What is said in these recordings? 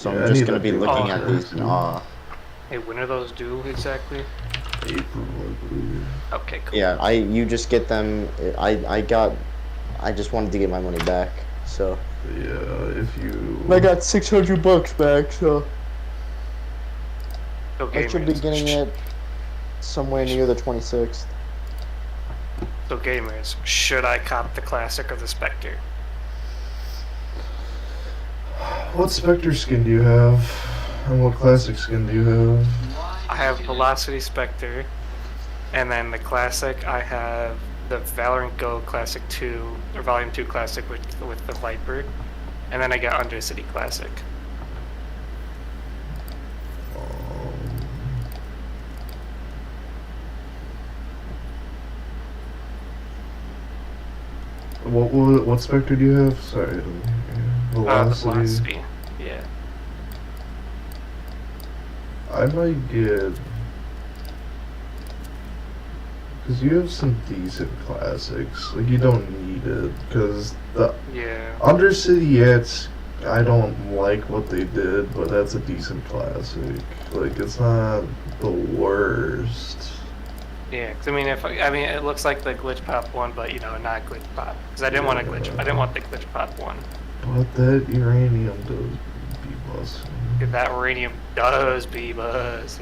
So Yeah, I'm just gonna be looking at these in awe. Hey, when are those due exactly? April, I believe. Okay, cool. Yeah, you just get them. I just wanted to get my money back, so. Yeah, if you. I got $600 back, so. So I should be gamers, getting it somewhere near the 26th. So gamers, should I cop the Classic or the Spectre? What Spectre skin do you have? And what Classic skin do you have? I have Velocity Spectre, and then the Classic I have the Valorant Go Classic 2, or Volume 2 Classic with the Viper, and then I get Undercity Classic. What Spectre do you have? Sorry, Velocity. Velocity, yeah. I might get, because you have some decent classics. Like, you don't need it, because the Undercity, yeah, I don't like what they did, but that's a decent classic. Like, it's not the worst. Yeah, because I mean, it looks like the glitch pop one, but not glitch pop. Because I didn't want a glitch. I didn't want the glitch pop one. But that uranium does be busting. That uranium does be buzz.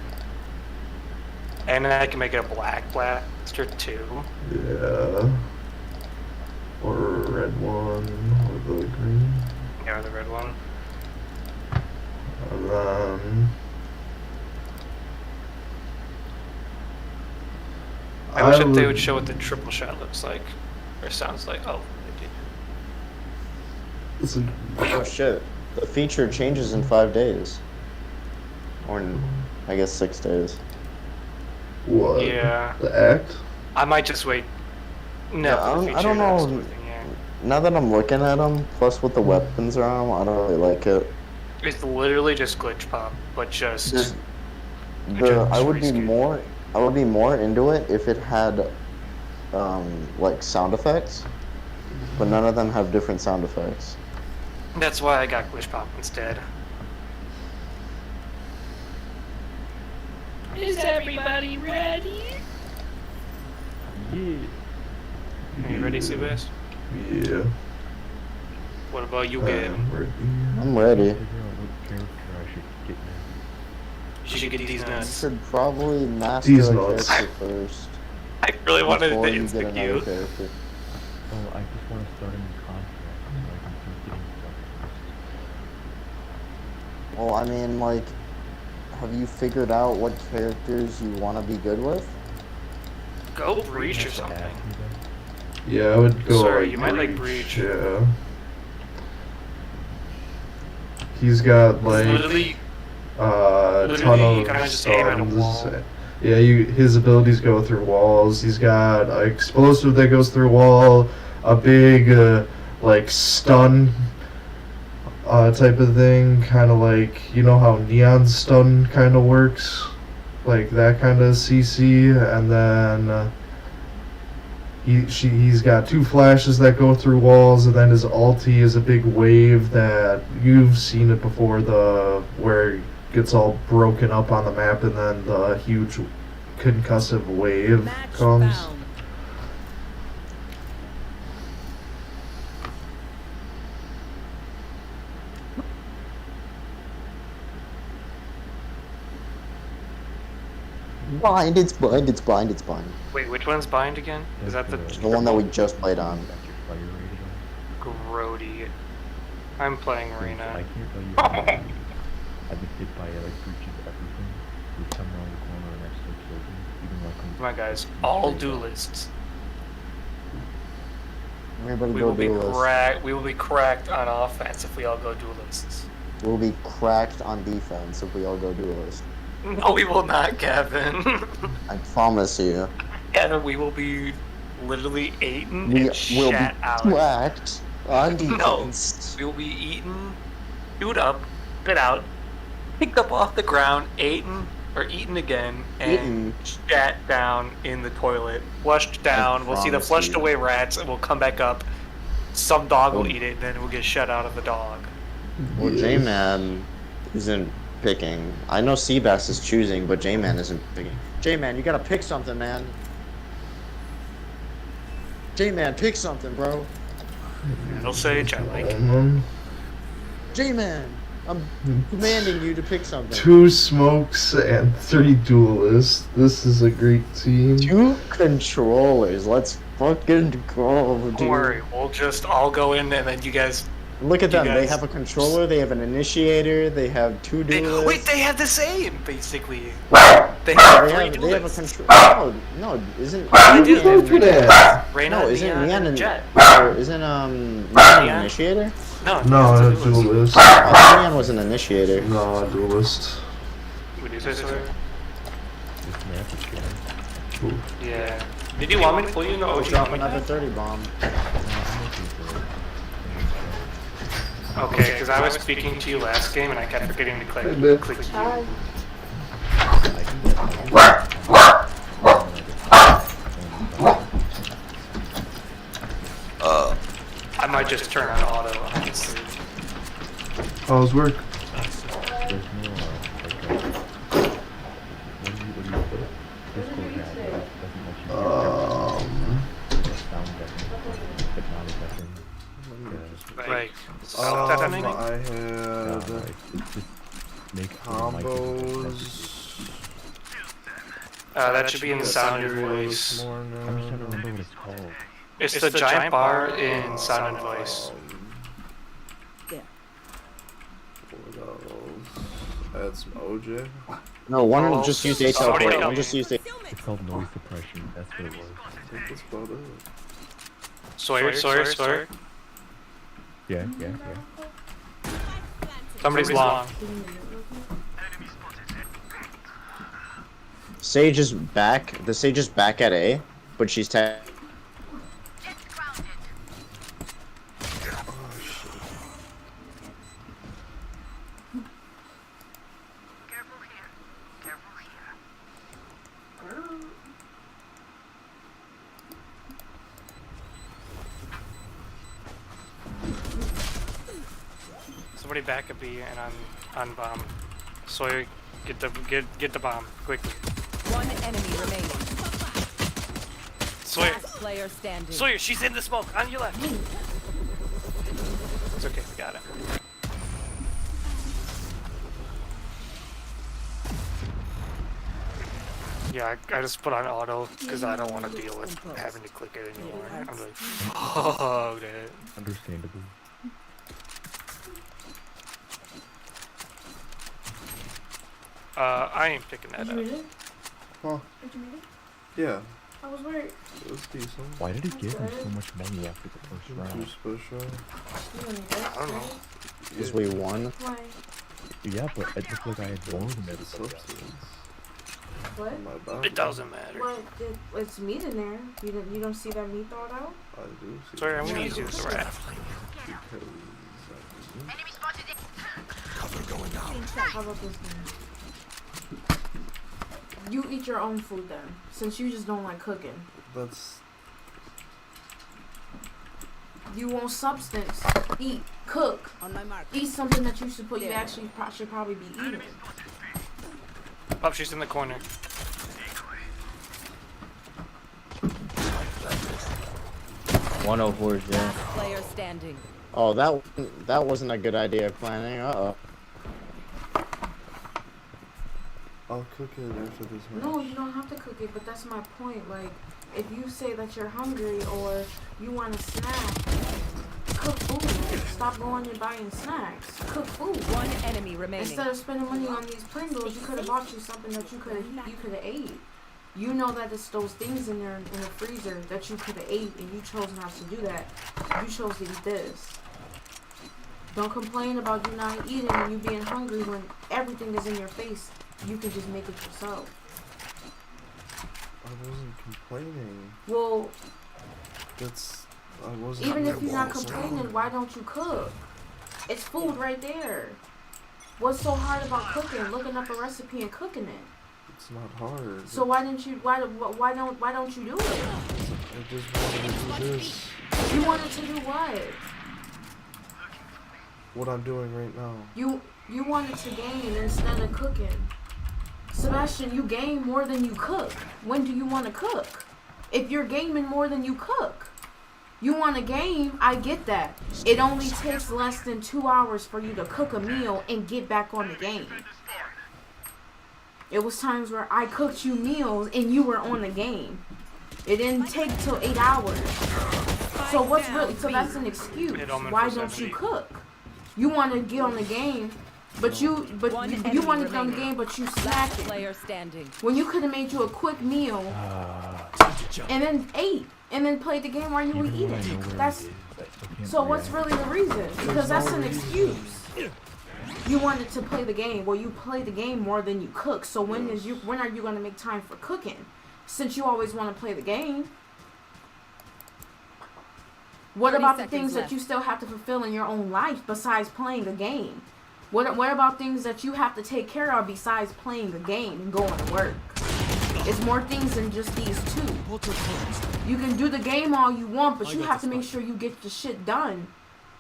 And then I can make it a black blaster too. Yeah. Or a red one, or the green. Yeah, or the red one. And then I wish that they would show what the triple shot looks like, or sounds like. Oh, they did. Oh shit. The feature changes in 5 days. Or in, I guess, 6 days. What? Yeah. The act? I might just wait. No, Yeah, I don't know. Now that I'm looking at them, plus what the weapons are on 'em, I don't really like it. It's literally just glitch pop, but just. I would be more into it if it had, like sound effects, but none of them have different sound effects. That's why I got glitch pop instead. Is everybody ready? Yeah. Are you ready, Seabass? Yeah. What about you, Gabe? I'm ready. You should get these You nuts. should probably master These a nuts. character first. I really wanted before to you get instant another you. character. Oh, I just want to start a new contract so I can keep getting stuff. Well, I mean, like, have you figured out what characters you want to be good with? Go Breach or something. Yeah, I would go. Sorry, like you might like Breach. Yeah. He's got like Literally, a ton you of kinda just aim at a wall. stuns. Yeah, his abilities go through walls. He's got an explosive that goes through a wall, a big like stun type of thing, kind of like, you know how neon stun kind of works, like that kind of CC, and then he's got 2 flashes that go through walls, and then his ulti is a big wave that you've seen it before, where it gets all broken up on the map, and then the huge concussive wave comes. Bind, it's bind, it's bind, it's bind. wait, which one's bind again? Is that the The one that we just played on. Grody? I'm playing I Arena. can't tell you how many I've been hit by like breaches everything. With some around the corner and I still killed him. Even like Come on, guys. All duelists. Everybody We go will be duelist. We will be cracked on offense if we all go duelists. We'll be cracked on defense if we all go duelist. No, we will not, Kevin. I promise you. Kevin, we will be literally eaten We and will shat be out. cracked on No, defense. we will be eaten, chewed up, spit out, picked up off the ground, eaten again, and shat down in the toilet. Flushed down. We'll see the promise flushed you. away rats, and we'll come back up. Some dog will eat it, and then we'll get shut out of the dog. Well, J-Man, isn't picking. I know Seabass is choosing, but J-Man isn't picking. J-Man, you gotta pick something, man. J-Man, pick something, bro. Battle Sage, I like. J-Man, I'm commanding you to pick something. 2 smokes and 3 duelists. This is a great team. 2 controllers. Let's fucking go, dude. Don't worry, we'll just all go in and then you guys. Look at You them. They guys- have a controller. They have an initiator. They have 2 duelists. Wait, they have the same, basically. They have They 3 have a duelists. controller. No, isn't. They do. No, isn't Neon, Neon and an Jet. or isn't Neon an initiator? No, No, a it's a duelist. duelist. I thought Neon was an initiator. No, a duelist. Would you say so? This map is good. Yeah. Did you want me to pull you in the OG? Drop another 30 bomb. Okay, because I was speaking to you last game and I kept forgetting to click Hey, man. you. I might just turn on auto, honestly. How's work? There's no, what do you put it? Discord has it. Doesn't let you hear sound deafening, but not a deafening. Like, I self-detonating? had It's just make your mic combos. That should be in the sound of your voice. I'm just trying to remember what it's called. It's the giant bar in sound and voice. Add some OJ. No, one Oh, just used somebody HL plate. help One me. just used it. It's called noise suppression. That's what it was. I think that's about it. Sawyer. Yeah. Somebody's long. Sage is back. The Sage is back at A, but she's Somebody back at B and on bomb. Sawyer, get the bomb quickly. One enemy remaining. Sawyer, Last player standing. Sawyer, she's in the smoke on your left. It's okay, we got it. Yeah, I just put on auto because I don't want to deal with having to click it anymore. I'm like, oh, dude. Understandable. I ain't picking that Did you up. read it? Huh? Did you read it? Yeah, I was worried. it was decent. Why did he give him so much money after the first Too round? special. You don't need that. I don't know. right? because we won. Why? Yeah, but it looked like I had more than The everybody else. substance. What? On my body. It doesn't matter. What? It's meat in there. You don't see that meat thrown out? I do see. Sorry, I'm gonna use you as a rat. Because How about this one? You eat your own food then, since you just don't like cooking. that's You want substance. Eat. Cook. On my mark. Eat something that you actually should probably be eating. Oh, she's in the corner. One over, yeah. Last player standing. Oh, that wasn't a good idea planning. I'll cook it after this match. No, you don't have to cook it, but that's my point. Like, if you say that you're hungry or you want a snack, cook food. Stop going and buying snacks. Cook food. One enemy remaining. Instead of spending money on these Pringles, you could have bought you something that you could have ate. You know that there's those things in there in the freezer that you could have ate, and you chose not to do that. You chose to eat this. Don't complain about you not eating and you being hungry when everything is in your face. You can just make it yourself. I wasn't complaining. Well, I wasn't. even if you're not complaining, why don't you cook? It's food right there. What's so hard about cooking? Looking up a recipe and cooking it. It's not hard. So why don't you do it? I just wanted to do this. You wanted to do what? What I'm doing right now. You You wanted to game instead of cooking. Sebastian, you game more than you cook. When do you want to cook? If you're gaming more than you cook. You want to game, I get that. It only takes less than 2 hours for you to cook a meal and get back on the game. It was times where I cooked you meals and you were on the game. It didn't take till 8 hours. So what's really, so that's an excuse. Why don't you cook? You want to get on the game, but you want to get on the game, but you snacking. Player standing. When you could have made you a quick meal and then ate and then played the game while you were eating. That's so. What's really the reason? Because that's an excuse. You wanted to play the game. Well, you play the game more than you cook. So when are you going to make time for cooking? Since you always want to play the game. What about the things that you still have to fulfill in your own life besides playing a game? What about things that you have to take care of besides playing a game and going to work? It's more things than just these two. You can do the game all you want, but you have to make sure you get the shit done.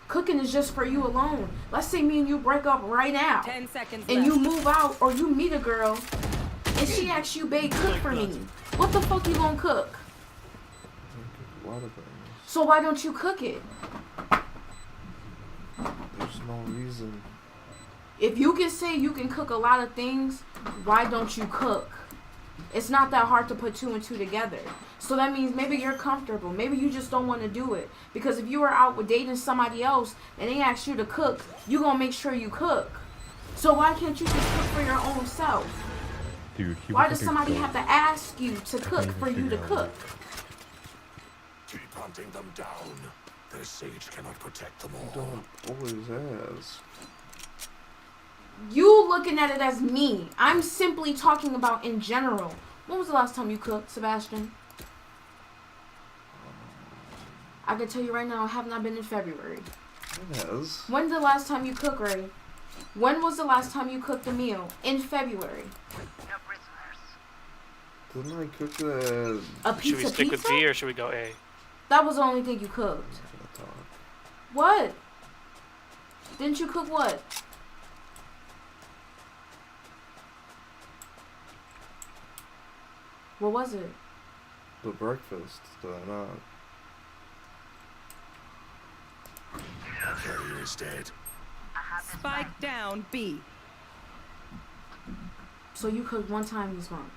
Cooking is just for you alone. Let's say me and you break up right now. 10 seconds and left. you move out or you meet a girl and she asks you, babe, cook for me. What the fuck you gonna cook? A lot of things. So why don't you cook it? There's no reason. If you can say you can cook a lot of things, why don't you cook? It's not that hard to put 2 and 2 together. So that means maybe you're comfortable. Maybe you just don't want to do it. Because if you were out with dating somebody else and they ask you to cook, you're going to make sure you cook. So why can't you just cook for your own self? Dude, Why does somebody have to ask you to cook for you to cook? Keep hunting them down. Their sage cannot protect them all. Don't always ask. You looking at it as me. I'm simply talking about in general. When was the last time you cooked, Sebastian? I can tell you right now, I have not been in February. Yes. When the last time you cooked, Ray? When was the last time you cooked a meal? In February. Didn't I cook that? A pizza Should we stick with pizza? B or should we go A? That was the only thing you cooked. What? Didn't you cook what? What was it? The breakfast, did I not? Our carrier is dead. Spike down B. So you cooked one time this month.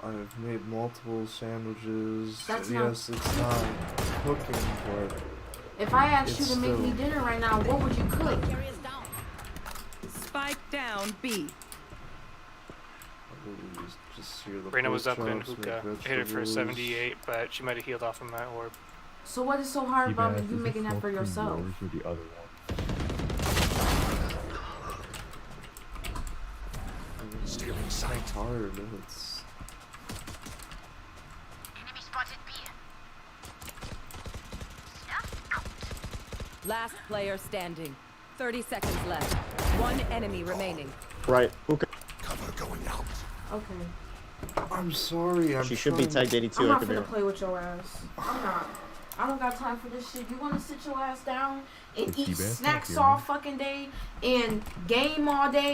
I've made multiple sandwiches. That's yes, it's not cooking, but If I asked you It's to make me still- dinner right now, what would you cook? Spike down B. I believe just hear the Reyna was pork up in chops, make hookah. I hit her for vegetables. 78, but she might have healed off from that orb. So what is so hard about Seabass, you is making the that for smoke yourself? yours or the other one? Stealing sight. It's hard. It's Last player standing. 30 seconds left. One enemy remaining. Right. Okay. Cover going out. Okay. I'm sorry. She should be tagged 82. I'm I not could gonna be. play with your ass. I'm not. I don't got time for this shit. You wanna sit your ass down and With eat Seabass, snacks yeah. all fucking day and game all day?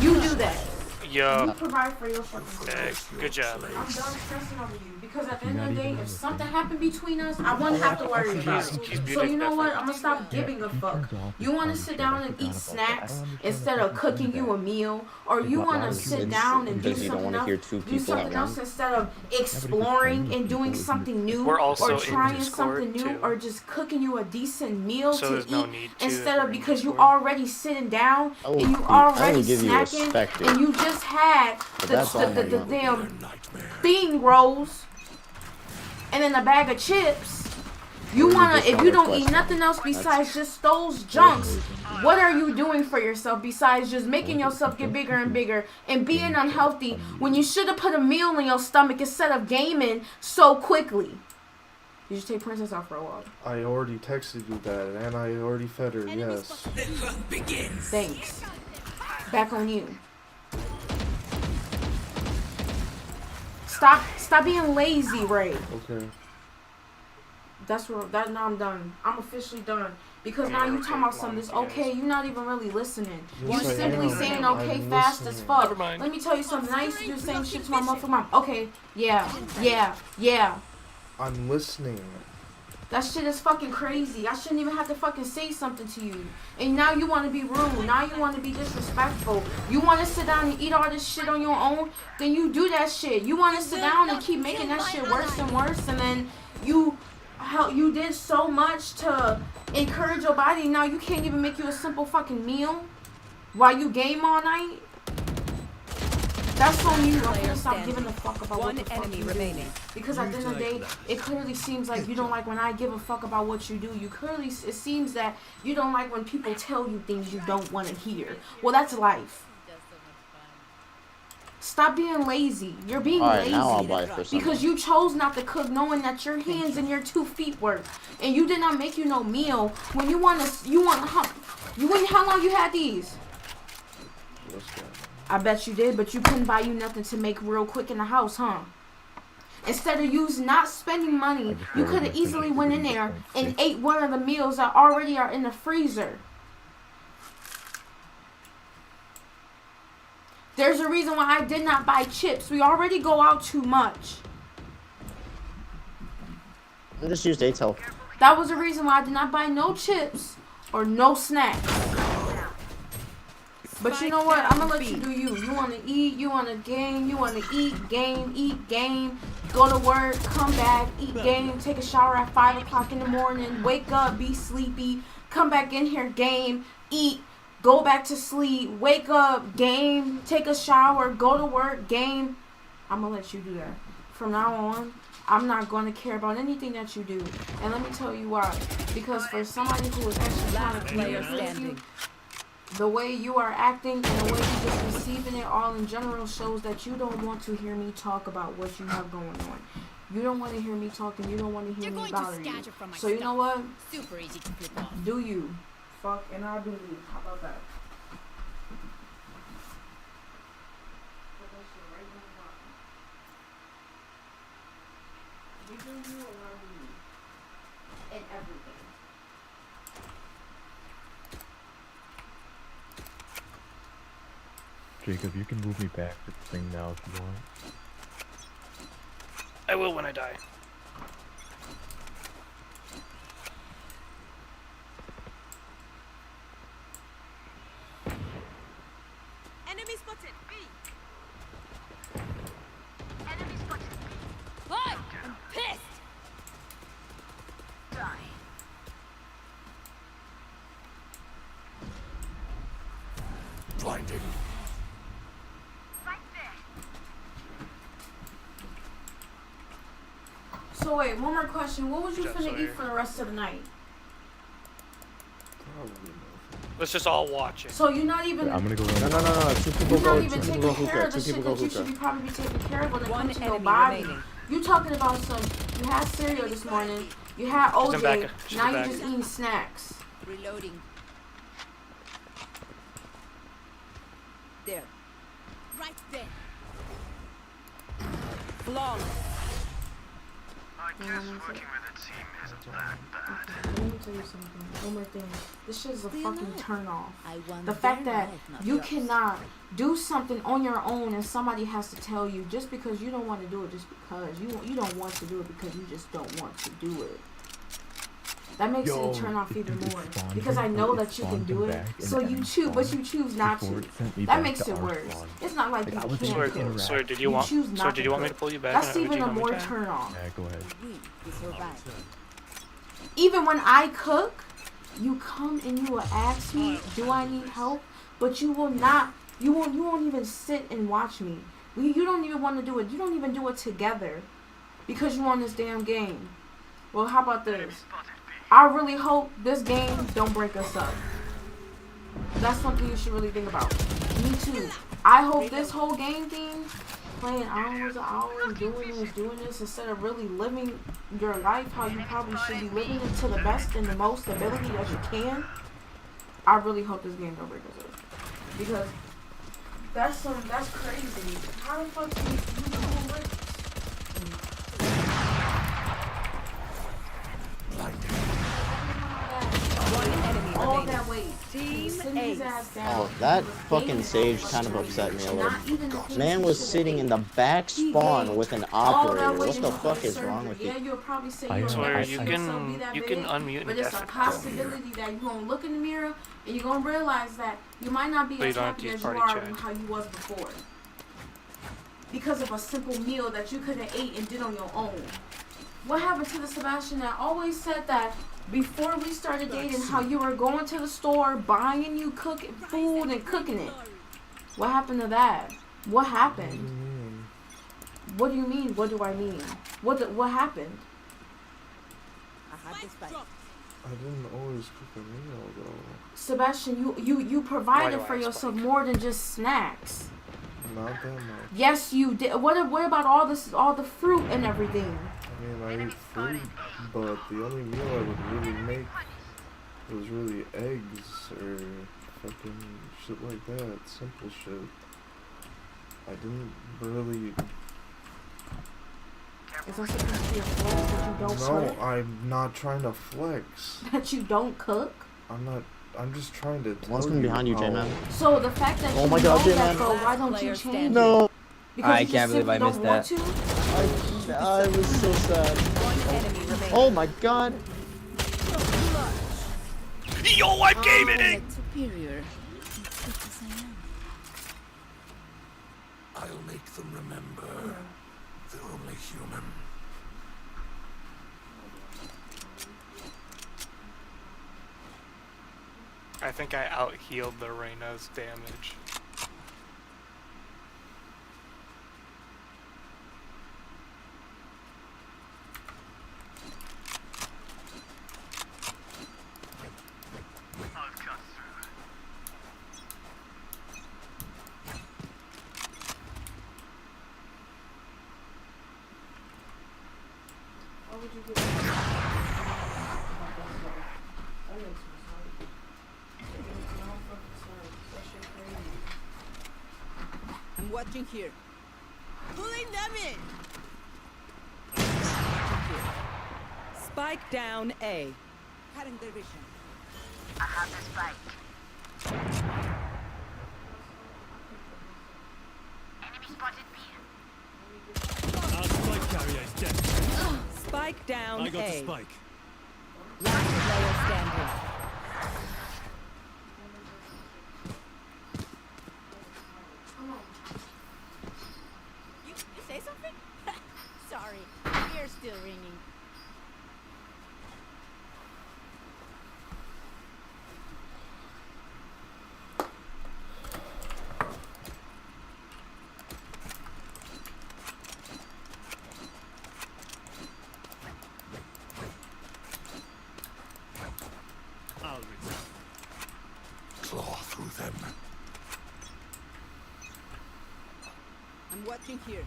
You do that. You Yo, provide for your fucking self. good job. I'm done stressing over you because at the end of the day, if something happened between us, I wouldn't have to worry about it. He's So you know muted. what? I'm gonna stop giving a fuck. You want to sit down and eat snacks instead of cooking you a meal, or you want to sit down and do Because you don't something want to hear else, two do people at something else once. instead of exploring and doing something new, We're also or in trying Discord, something new, too. or just cooking you a decent meal So to there's no eat need to instead if of we're in because you Discord. already sitting down I will and you give- I will already give you snacking respect, dude. and you just had But that's all the I know. damn Nightmare. bean rolls and then a bag of chips. You wanna, if you don't eat nothing else besides just those junks, what are you doing for yourself besides just making yourself get bigger and bigger and being unhealthy when you should have put a meal in your stomach instead of gaming so quickly? Did you take Princess out for a walk? I already texted you that, and I already fed her. Yes. Thanks. Back on you. Stop being lazy, Ray. Okay. Now I'm done. I'm officially done. Because now you talking about something that's okay, you're not even really listening. You simply saying okay fast as fuck. Never mind. Let me tell you something. I used to do the same shit to my motherfucking mom. Okay, yeah. I'm listening. That shit is fucking crazy. I shouldn't even have to fucking say something to you. And now you want to be rude. Now you want to be disrespectful. You want to sit down and eat all this shit on your own? Then you do that shit. You want to sit down and keep making that shit worse and worse. And then you did so much to encourage your body. Now you can't even make you a simple fucking meal while you game all night. That's on you. I'm gonna stop giving a fuck about what the fuck you do. Because at the end of the day, it clearly seems like you don't like when I give a fuck about what you do. It seems that you don't like when people tell you things you don't want to hear. Well, that's life. Stop being lazy. You're being lazy now I'll buy it for something. because you chose not to cook, knowing that your hands and your 2 feet work, and you did not make you no meal. When how long you had these? I bet you did, but you couldn't buy you nothing to make real quick in the house, huh? Instead of you not spending money, you could have easily went in there and ate one of the meals that already are in the freezer. There's a reason why I did not buy chips. We already go out too much. I just used ATEL. That was the reason why I did not buy no chips or no snacks. But you know what? I'm gonna let you do you. You wanna eat, you wanna game, you wanna eat game, go to work, come back, eat game, take a shower at 5 o'clock in the morning, wake up, be sleepy, come back in here, game, eat, go back to sleep, wake up, game, take a shower, go to work, game. I'm gonna let you do that. From now on, I'm not going to care about anything that you do. And let me tell you why. Because for somebody who is actually trying to play against you, the way you are acting and the way you're just receiving it all in general shows that you don't want to hear me talk about what you have going on. You don't want to hear me talk and you don't want to hear me bother you. So you know what? Super easy to flip off. Do you. Fuck, and I'll do you. How about that? You do you or I do you? In everything. Jacob, you can move me back to the thing now if you want. I will when I die. Enemy spotted. B. Enemy spotted. Boy, I'm pissed. Die. Blinding. So wait, one more question. What was you finna eat for the rest of the night? Let's just all watch it. So you're not even. Wait, I'm gonna go. No. Two people You're go. not even Two taking people go care of the hookah. Two shit people go that you should hookah. be probably be taking care of when it One comes to your enemy body. remaining. You talking about some. You had cereal this morning. You had OJ. She's Now in you're back. just eating snacks. Reloading. There. Right there. Flawless. Let me tell you something. One more thing. This shit is a fucking turn off. The fact that you cannot do something on your own and somebody has to tell you just because you don't want to do it, just because you don't want to do it because you just don't want to do it. That makes it a turn off even more because I know that you can do it. So you choose, but you choose not to. That makes it worse. It's not like you can't do it. Sir, did you want? choose Sir, not did to you want me cook. to pull you back? That's on even a how many more times? turn off. Yeah, go ahead. We survive. Even when I cook, you come and you will ask me, do I need help? But you will not. You won't even sit and watch me. You don't even want to do it. You don't even do it together because you on this damn game. Well, how about this? I really hope this game don't break us up. That's something you should really think about. Me too. I hope this whole game thing, playing hours and hours, doing this, instead of really living your life how you probably should be living it to the best and the most ability that you can. I really hope this game don't break us up. Because that's crazy. How the fuck do you do this? all remaining. that weight. Team Sitting his Ace. ass down. Oh, that He was fucking gaming Sage all kind of fucking upset night. me a little. Not even the things Man he was shoulda sitting ate. in the back He spawn gained with an all that operator. weight What the until fuck the is wrong surgery. with Yeah, you? you'll probably say I, you'll So never you see yourself be that can big, unmute but it's a indefinitely. possibility that you're gonna look in the mirror and you're gonna realize that you might not be But you as don't have to happy use as you party are chat. how you was before. Because of a simple meal that you could have ate and did on your own. What happened to the Sebastian that always said that before we started dating, how you were going to the store, buying you cooking food and cooking it? What happened to that? What happened? What do you mean? What do I mean? What happened? I didn't always cook a meal though. Sebastian, you Why provided do I for have yourself Spike? more than just snacks. Not that much. Yes, you did. What about all the fruit and everything? I mean, I eat fruit, but the only meal I would really make was really eggs or fucking shit like that. Simple shit. I didn't really. Is that supposed to be a flex that you don't No, cook? I'm not trying to flex. That you don't cook? I'm not. I'm just trying to tell One's coming behind you, how- J-Man. So the fact that Oh you my God, know J-Man. that though, why don't you Player change standing. it? No, Because I you just can't believe simply I don't missed want that. to? I was so sad. One enemy remaining. Oh my God. Yo, I'm gaming it! Superior. I'll make them remember. They're only human. I think I out-healed the Reyna's damage. Why would you do that? That makes me sorry. That makes no fucking sense. That shit crazy. I'm watching here. Pulling them in. Spike down A. Cutting their vision. Spike down I got A. the spike. Last player standing. You say something? Sorry, ear's still ringing. I'll return. Claw through them. I'm watching here.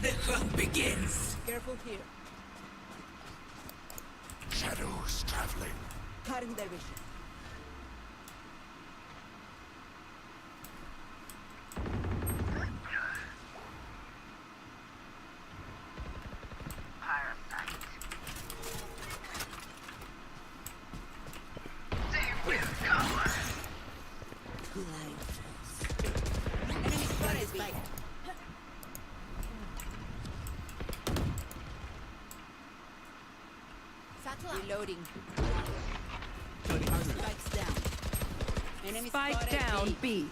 The hunt begins. Careful here. Shadows traveling. Cutting their vision. Reloading. Spikes down. Enemy Spike spotted down B. B.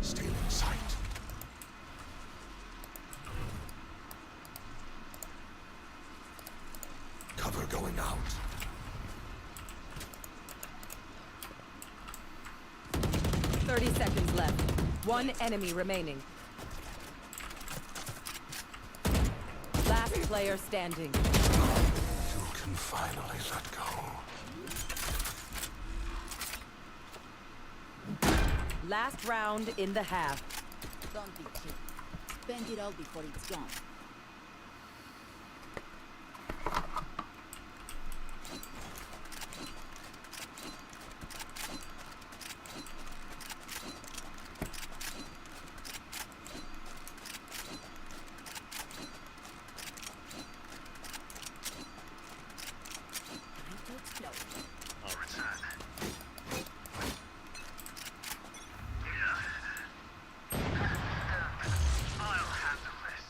Stealing sight. Cover going out. 30 seconds left. One enemy remaining. Last player standing. You can finally let go. Last round in the half. Don't be cheap. Spend it all before it's gone. I'll return. I'll handle this.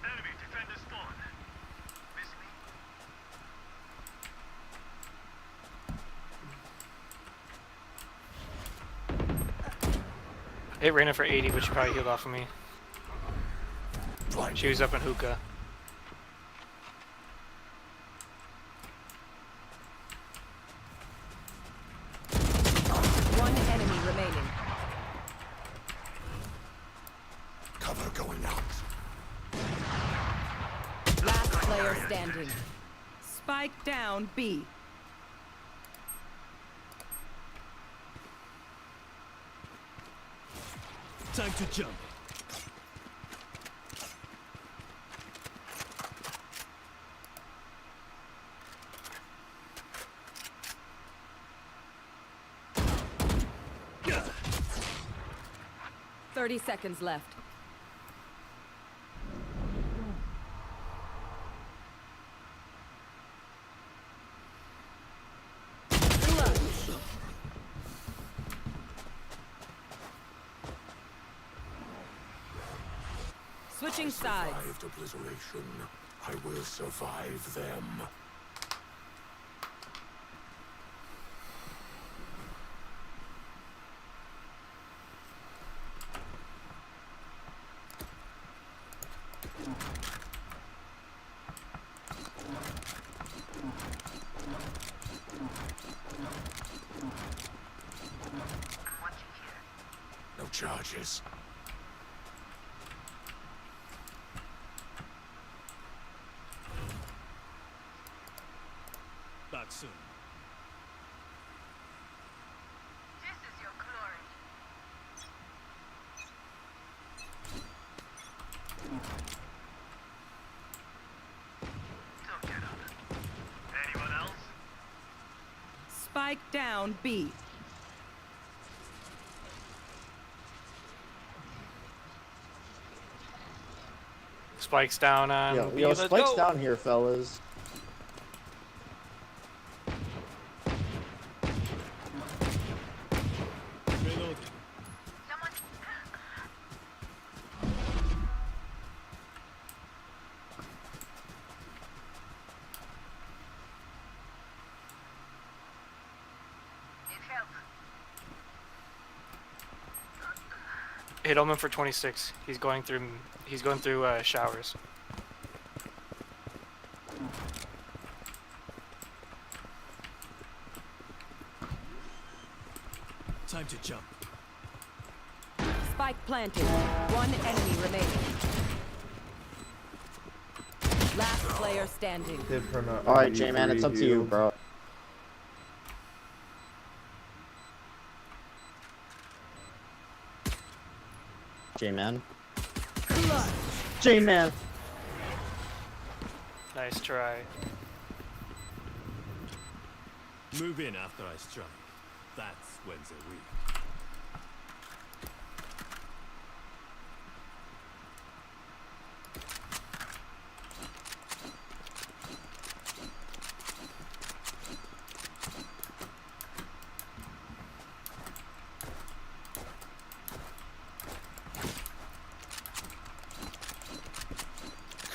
Enemy defender spawn. Miss me? It ran it for 80, but she probably healed off of me. She was up in hookah. One enemy remaining. Cover going out. Last player standing. Spike down B. Time to jump. Yeah. 30 seconds left. Switching sides. Survived obliteration. I will survive them. No charges. Back soon. This is your glory. Don't get up. Anyone else? Spike down B. Spikes down on Yo, B. yo, Let's spikes go. down here, fellas. Reloading. Someone. Need help. Hit Omen for 26. He's going through. He's going through showers. Time to jump. Spike planted. One enemy remaining. Last player standing. Hit for not All right, J-Man, it's up to you, healed. bro. J-Man. J-Man. Nice try. Move in after I strike. That's when they're weak.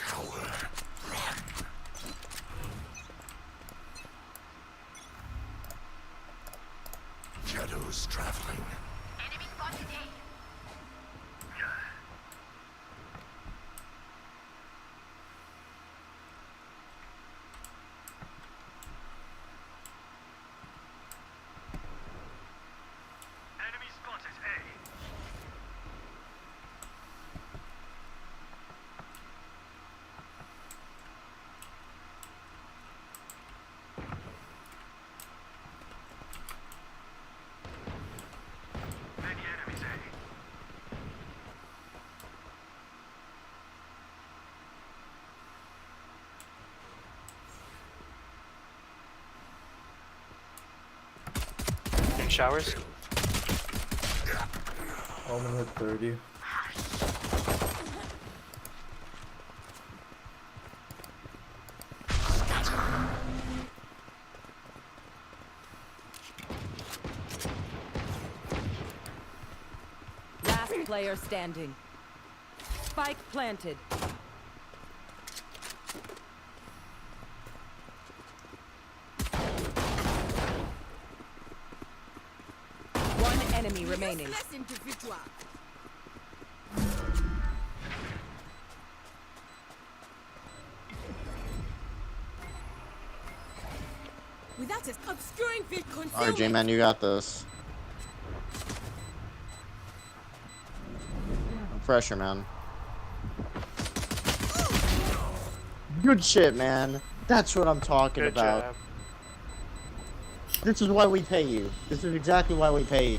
Coward. Run. Shadows traveling. Enemy spotted A. Enemy spotted A. Many enemies A. In showers. Omen hit 30. Last player standing. Spike planted. One enemy remaining. Without us obscuring field concealment. Alright, J-Man, you got this. Pressure, man. Good shit, man. That's what I'm talking Good about. job. This is why we pay you. This is exactly why we pay you.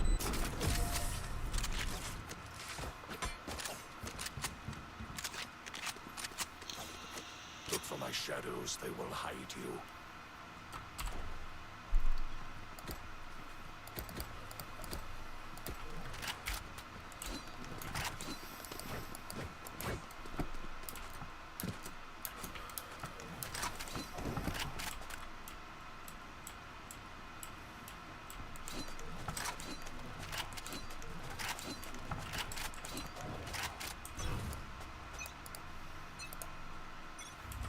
Look for my shadows, they will hide you.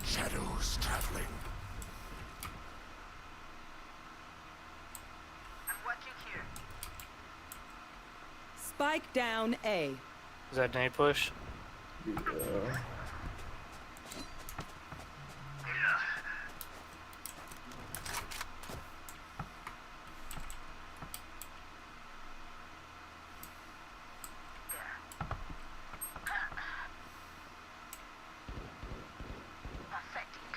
Shadows traveling. I'm watching here. Spike down A. Is that nade push? Yeah. Pathetic.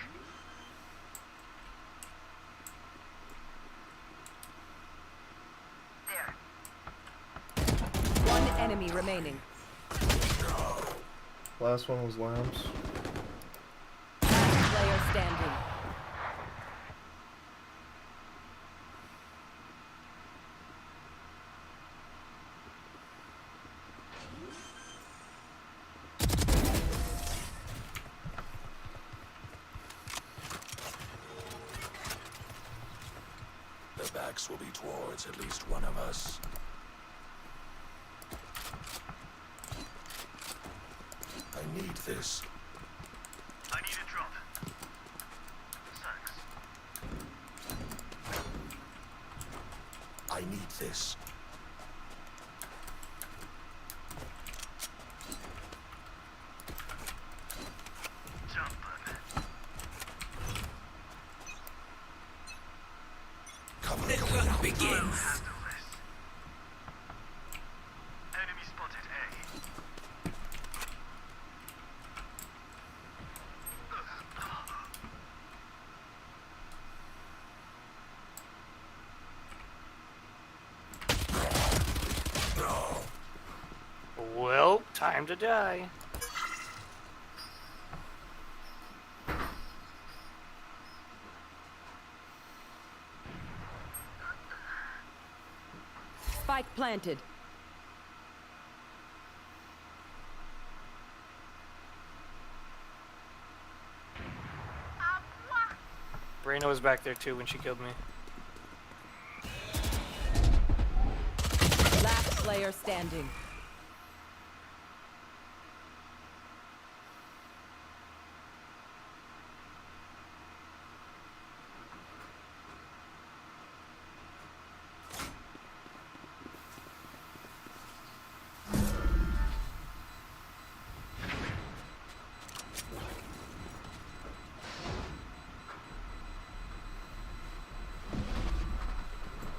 There. One enemy remaining. Last one was lamps. Last player standing. Their backs will be towards at least one of us. I need this. I need a drop. Thanks. I need this. Jumping. Cover going out. Begins. Handle this. Enemy spotted A. Well, time to die. Spike planted. Reyna was back there too when she killed me. Last player standing.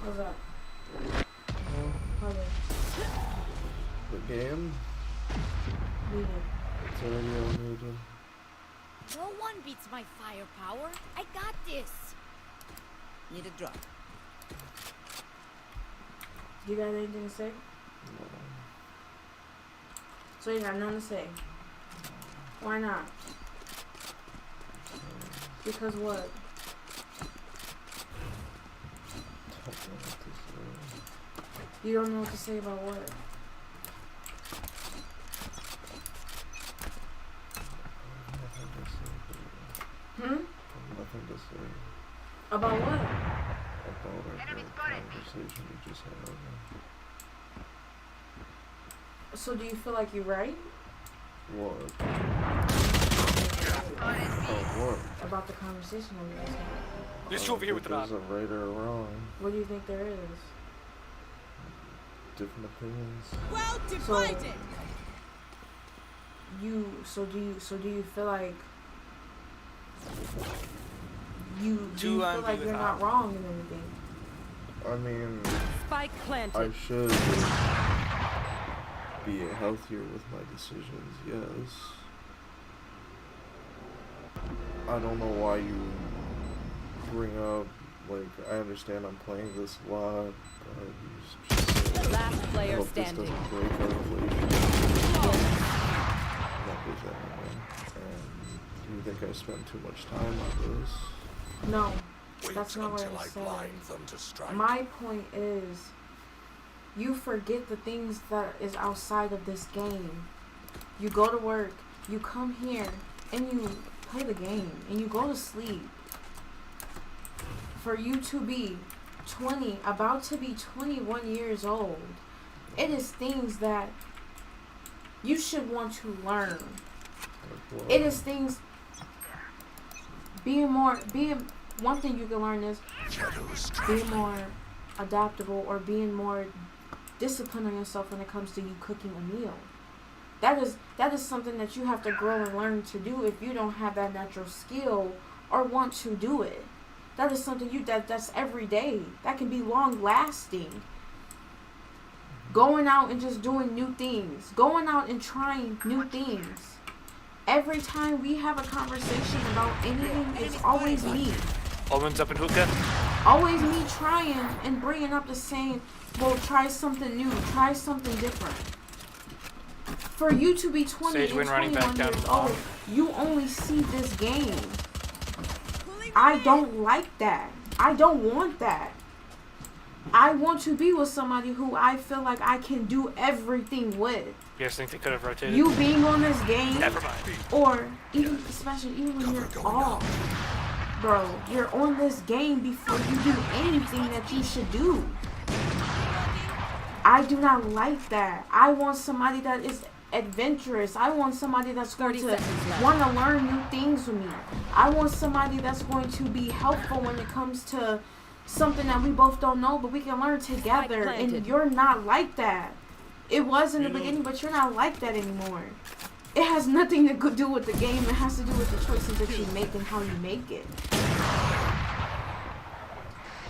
What's up? How's it? The game? Leaving. It's already eliminated. No one beats my firepower. I got this. Need a drop. You got anything to say? So you got nothing to say. Why not? Because what? You don't know what to say about what? About what? About our conversation we just had. So do you feel like you're right? What? Oh, what? About the conversation that we just had. Just over here with There's a right or a wrong. What do you think there is? Different opinions. Well divided. So do you feel like do you feel like you're not wrong in anything? I mean, Spike planted. I should be healthier with my decisions, yes. I don't know why you bring up, like, I understand I'm playing this a lot, but you just say, Last I player hope standing. this doesn't break our relationship. That was anyway. And do you think I spend too much time on this? No, Wait that's not what until I'm I saying. blind them to strike. My point is, you forget the things that is outside of this game. You go to work, you come here, and you play the game, and you go to sleep. For you to be 20, about to be 21 years old, it is things that you should want to learn. It is things, one thing you can learn is being more adaptable or being more disciplined on yourself when it comes to you cooking a meal. That is something that you have to grow and learn to do if you don't have that natural skill or want to do it. That is something that's every day. That can be long lasting. Going out and just doing new things. Going out and trying new things. Every time we have a conversation about anything, it's always me. Almonds up in hookah. Always me trying and bringing up the same, well, try something new, try something different. For you to be 20 Sage and Win running back 21 down years the line. old, you only see this game. I don't like that. I don't want that. I want to be with somebody who I feel like I can do everything with. You guys think they could have rotated? You being on this game, Never mind. or even, especially even when you're off, bro, you're on this game before you do anything that you should do. I do not like that. I want somebody that is adventurous. I want somebody that's going to want to learn new things with me. I want somebody that's going to be helpful when it comes to something that we both don't know, but we can learn together. And you're not like that. It was in the beginning, but you're not like that anymore. It has nothing to do with the game. It has to do with the choices that you make and how you make it.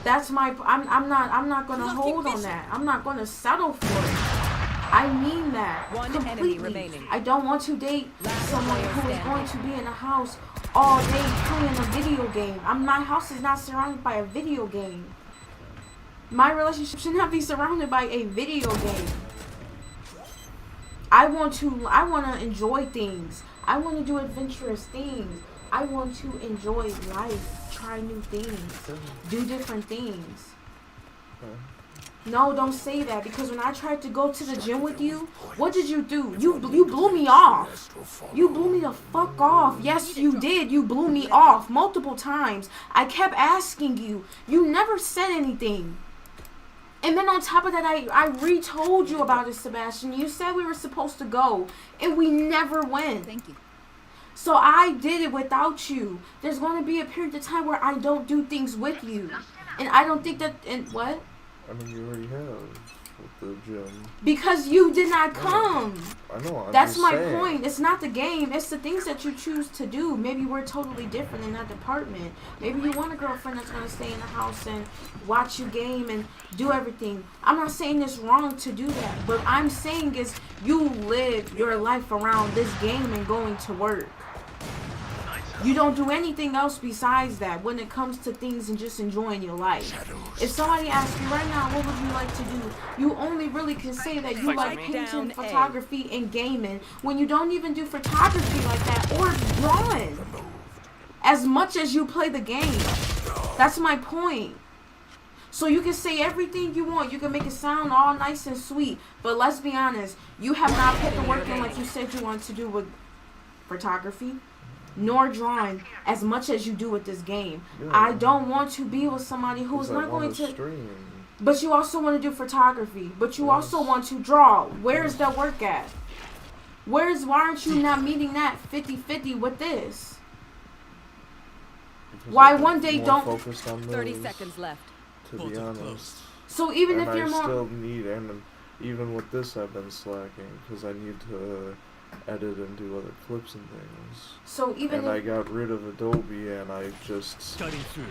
That's my. I'm not gonna hold on that. I'm not gonna settle for it. I mean that completely. I don't want to date someone who is going to be in a house all day playing a video game. My house is not surrounded by a video game. My relationship should not be surrounded by a video game. I want to enjoy things. I want to do adventurous things. I want to enjoy life, try new things, do different things. No, don't say that, because when I tried to go to the gym with you, what did you do? You blew me off. You blew me the fuck off. Yes, you did. You blew me off multiple times. I kept asking you. You never said anything. And then on top of that, I retold you about it, Sebastian. You said we were supposed to go, and we never went. Thank you. So I did it without you. There's going to be a period of time where I don't do things with you. And I don't think that... And what? I mean, you already have with the gym. Because you did not come. I know. That's my point. It's not the game. It's the things that you choose to do. Maybe we're totally different in that department. Maybe you want a girlfriend that's going to stay in the house and watch you game and do everything. I'm not saying it's wrong to do that. But I'm saying is you live your life around this game and going to work. You don't do anything else besides that when it comes to things and just enjoying your life. If somebody asks you right now, what would you like to do? You only really can say that you like painting, photography, and gaming when you don't even do photography like that or drawing. As much as you play the game. That's my point. So you can say everything you want. You can make it sound all nice and sweet. But let's be honest. You have not put the work in like you said you wanted to do with photography. nor drawing as much as you do with this game. Yeah. I don't want to be with somebody who's not going to. Stream. But you also want to do photography. But you Yes. also want to draw. Where's the work at? Why aren't you not meeting that 50-50 with this? Because Why I've been one day more don't- focused on 30 those, seconds left. to be Portal honest. closed. So even And if you're I more... still need, and even with this I've been slacking, because I need to edit and do other clips and things. So even And if... I got rid of Adobe, and I just, Cutting through.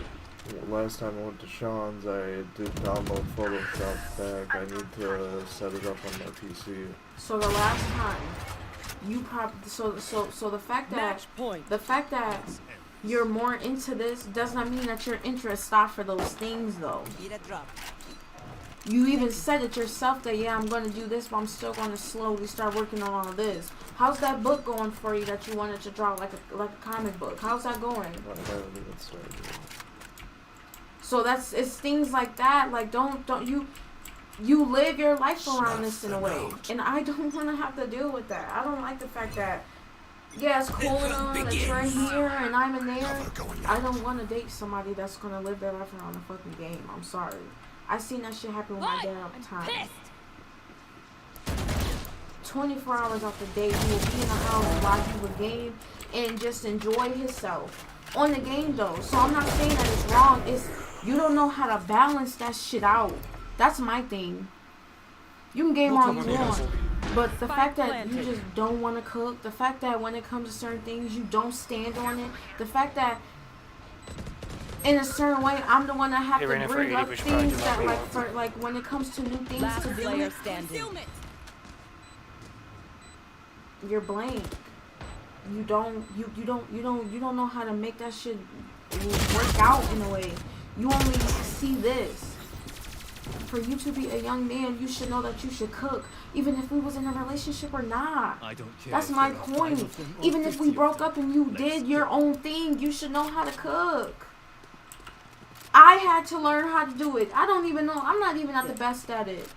last time I went to Sean's, I did download Photoshop back. I need to set it up on my PC. So the last time, you probably... So the fact that... Match point. The fact that you're more into this does not mean that your interest stopped for those things, though. Need a drop. You even said it yourself that, yeah, I'm going to do this, but I'm still going to slowly start working on all of this. How's that book going for you that you wanted to draw like a comic book? How's that going? I haven't even started yet. So it's things like that. Like, don't you live your life around this in a way. And I don't want to have to deal with that. I don't like the fact that, yeah, it's cool and all that you're here and I'm in there. I don't want to date somebody that's going to live their life around a fucking game. I'm sorry. I seen that shit happen with my dad all the time. 24 hours off the day, he will be in the house while he would game and just enjoy himself on the game, though. So I'm not saying that it's wrong. It's you don't know how to balance that shit out. That's my thing. You can game all you want, but the fact that you just don't want to cook, the fact that when it comes to certain things you don't stand on it, the fact that in a certain way, I'm the one that have to bring up things that, like when it comes to new things Last to player do, standing. you're blank. You don't know how to make that shit work out in a way. You only see this. For you to be a young man, you should know that you should cook, even if we was in a relationship or not. I don't care. That's my point. Even if we broke up and you did your own thing, you should know how to cook. I had to learn how to do it. I don't even know. I'm not even at the best at it.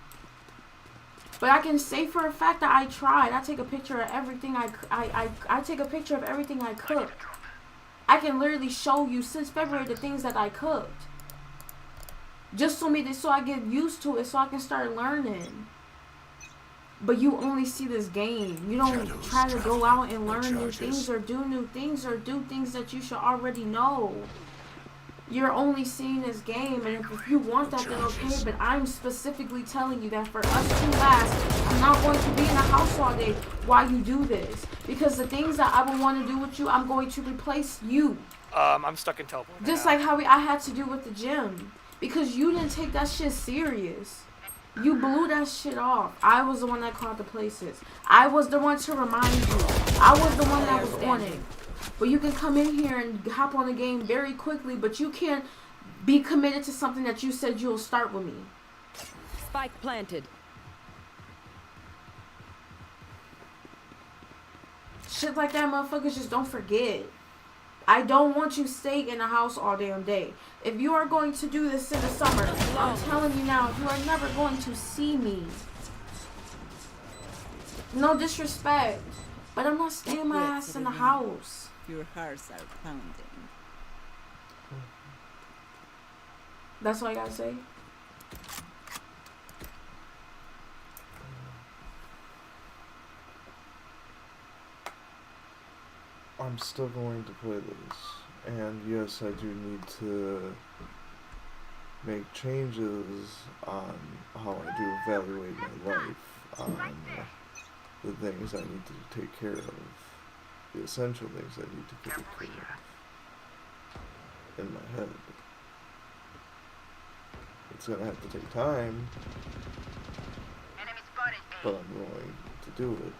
But I can say for a fact that I tried. I take a picture of everything I take a picture of everything I cook. I can literally show you since February the things that I cooked. Just so I get used to it, so I can start learning. But you only see this game. You don't try to go out and learn new things or do new things or do things that you should already know. You're only seeing this game, and if you want that, then okay, but I'm specifically telling you that for us to last, I'm not going to be in the house all day while you do this. Because the things that I would want to do with you, I'm going to replace you. I'm stuck in teleport. Just like how I had to do with the gym. Because you didn't take that shit serious. You blew that shit off. I was the one that called the places. I was the one to remind you. I was the one that was on it. But you can come in here and hop on the game very quickly, but you can't be committed to something that you said you'll start with me. Spike planted. Shit like that, motherfuckers, just don't forget. I don't want you staying in the house all damn day. If you are going to do this in the summer, I'm telling you now, you are never going to see me. No disrespect, but I'm not staying my ass in the house. Your hearts are pounding. That's all I gotta say. I'm still going to play this, and yes, I do need to make changes on how I do evaluate my life, on the things I need to take care of, the essential things I need to take care of in my head. It's gonna have to take time, but I'm going to do it.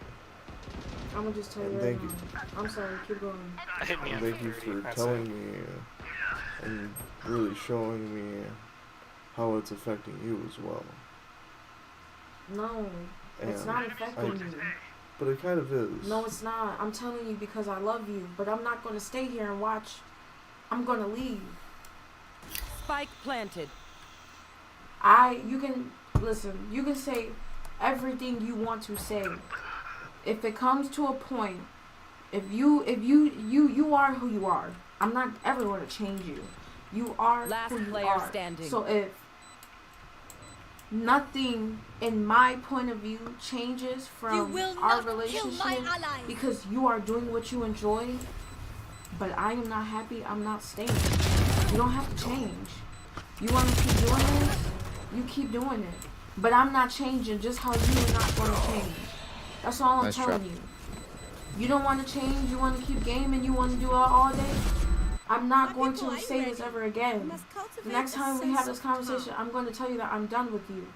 I'm gonna just tell you And right thank you. now. I'm sorry, keep going. Hit me And up thank you for That's telling it. me and really showing me how it's affecting you as well. No, it's And not affecting you. But it kind of is. No, it's not. I'm telling you because I love you, but I'm not gonna stay here and watch. I'm gonna leave. Spike planted. You can, listen, you can say everything you want to say. If it comes to a point If you are who you are. I'm not ever going to change you. You are Last who you player are. standing. So if nothing in my point of view changes from our relationship because you are doing what you enjoy, but I am not happy, I'm not staying. You don't have to change. You want to keep doing this? You keep doing it. But I'm not changing just how you are not going to change. That's all I'm telling you. You don't want to change, you want to keep gaming, you want to do it all day. I'm not going to say this ever again. The next time we have this conversation, I'm going to tell you that I'm done with you.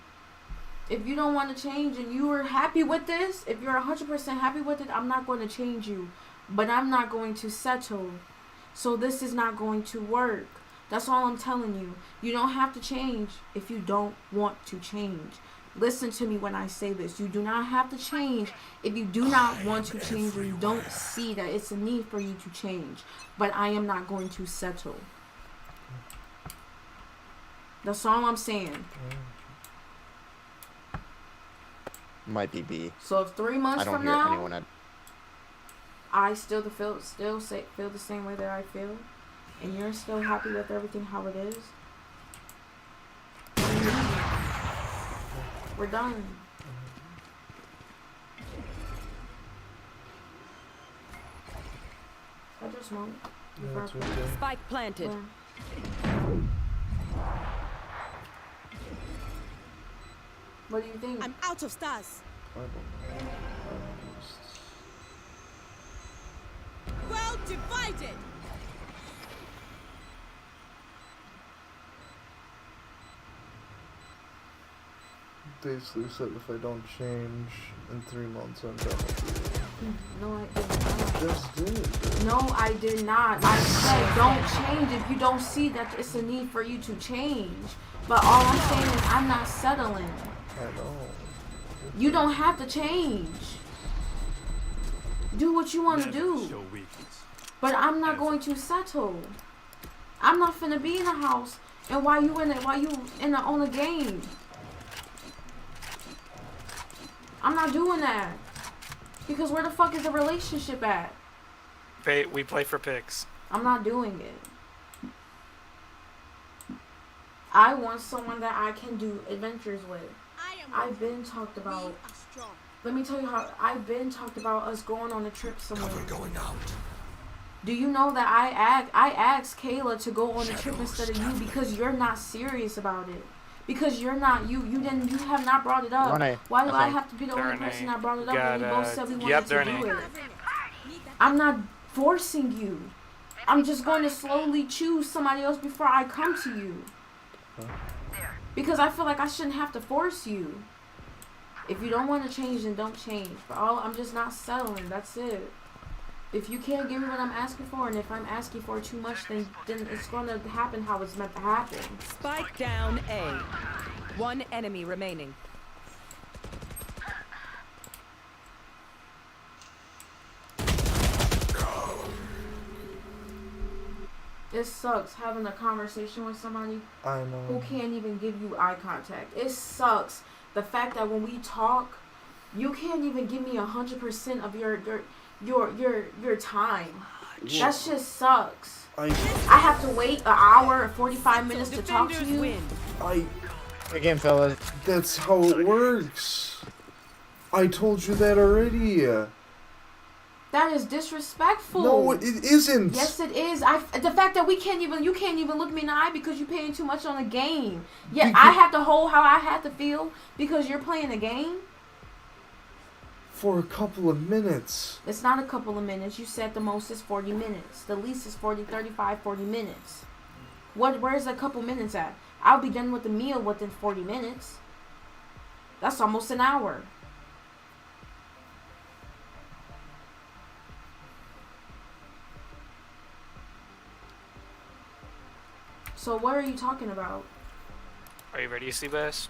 If you don't want to change and you are happy with this, if you're 100% happy with it, I'm not going to change you. But I'm not going to settle. So this is not going to work. That's all I'm telling you. You don't have to change if you don't want to change. Listen to me when I say this. You do not have to change if you do not want to change or you don't see that it's a need for you to change. But I am not going to settle. That's all I'm saying. Might be B. So if 3 months from now, I don't hear anyone I feel the same way that I feel, and you're still happy with everything how it is, we're done. I just smoke. Spike planted. Yeah. What do you think? I'm out of stars. Well divided. Basically said if I don't change in 3 months, I'm done with you. No, I did not. Just did. No, I did not. I said don't change if you don't see that it's a need for you to change. But all I'm saying is I'm not settling. I know. You don't have to change. Do what you want to do. But I'm not going to settle. I'm not finna be in a house and while you on a game. I'm not doing that. Because where the fuck is the relationship at? We play for picks. I'm not doing it. I want someone that I can do adventures with. I've been talked about. Let me tell you how I've been talked about us going on a trip somewhere. Going out. Do you know that I asked Kayla to go on a trip instead of you because you're not serious about it? Because you're not you have not brought it up. Why do I have to be the only person that brought it up when we both said we wanted to do it? I'm not forcing you. I'm just going to slowly choose somebody else before I come to you. Because I feel like I shouldn't have to force you. If you don't want to change, then don't change. But I'm just not settling. That's it. If you can't give me what I'm asking for, and if I'm asking for too much, then it's going to happen how it's meant to happen. Spike down A. One enemy remaining. It sucks having a conversation with somebody who can't even give you eye contact. It sucks the fact that when we talk, you can't even give me 100% of your time. That just sucks. I have to wait an hour and 45 minutes to talk to you. Again, fella. That's how it works. I told you that already. That is disrespectful. No, it isn't. Yes, it is. The fact that you can't even look me in the eye because you're paying too much on a game. Yeah, I have to hold how I have to feel because you're playing a game. For a couple of minutes. It's not a couple of minutes. You said the most is 40 minutes. The least is 35, 40 minutes. Where's a couple minutes at? I'll be done with the meal within 40 minutes. That's almost an hour. So what are you talking about? Are you ready, Seabass?